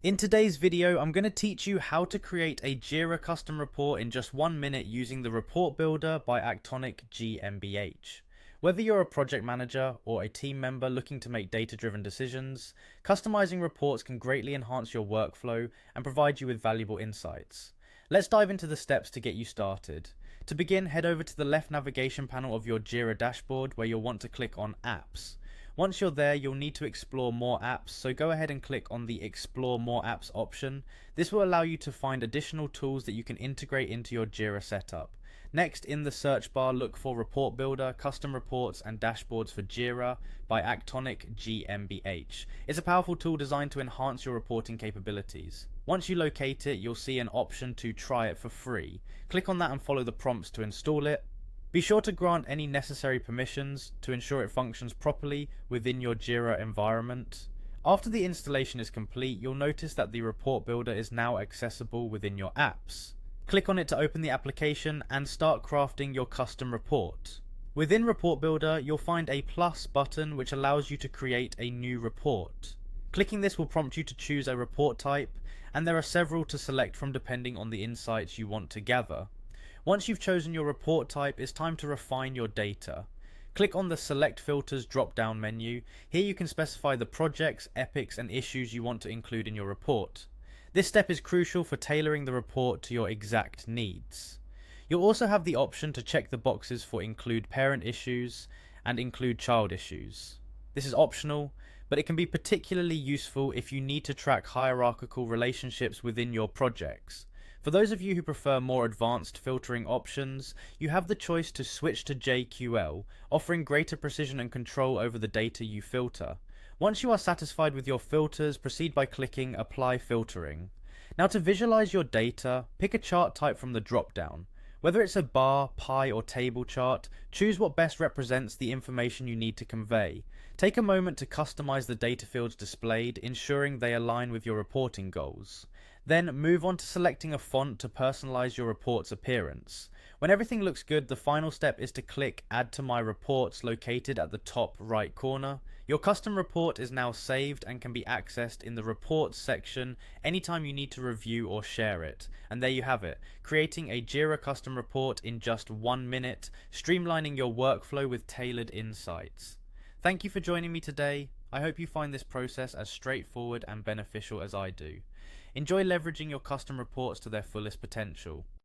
In today's video, I'm going to teach you how to create a Jira custom report in just 1 minute using the Report Builder by Actonic GmbH. Whether you're a project manager or a team member looking to make data-driven decisions, customizing reports can greatly enhance your workflow and provide you with valuable insights. Let's dive into the steps to get you started. To begin, head over to the left navigation panel of your Jira dashboard where you'll want to click on Apps. Once you're there, you'll need to explore more apps, so go ahead and click on the Explore More Apps option. This will allow you to find additional tools that you can integrate into your Jira setup. Next, in the search bar, look for Report Builder, Custom Reports and Dashboards for Jira by Actonic GmbH. It's a powerful tool designed to enhance your reporting capabilities. Once you locate it, you'll see an option to try it for free. Click on that and follow the prompts to install it. Be sure to grant any necessary permissions to ensure it functions properly within your Jira environment. After the installation is complete, you'll notice that the Report Builder is now accessible within your apps. Click on it to open the application and start crafting your custom report. Within Report Builder, you'll find a plus button which allows you to create a new report. Clicking this will prompt you to choose a report type, and there are several to select from depending on the insights you want to gather. Once you've chosen your report type, it's time to refine your data. Click on the Select Filters drop-down menu. Here you can specify the projects, epics and issues you want to include in your report. This step is crucial for tailoring the report to your exact needs. You'll also have the option to check the boxes for Include Parent Issues and Include Child Issues. This is optional, but it can be particularly useful if you need to track hierarchical relationships within your projects. For those of you who prefer more advanced filtering options, you have the choice to switch to JQL, offering greater precision and control over the data you filter. Once you are satisfied with your filters, proceed by clicking Apply Filtering. Now, to visualize your data, pick a chart type from the drop-down. Whether it's a bar, pie or table chart, choose what best represents the information you need to convey. Take a moment to customize the data fields displayed, ensuring they align with your reporting goals. Then move on to selecting a font to personalize your report's appearance. When everything looks good, the final step is to click Add to My Reports located at the top right corner. Your custom report is now saved and can be accessed in the Reports section anytime you need to review or share it. And there you have it, creating a Jira custom report in just 1 minute, streamlining your workflow with tailored insights. Thank you for joining me today. I hope you find this process as straightforward and beneficial as I do. Enjoy leveraging your custom reports to their fullest potential.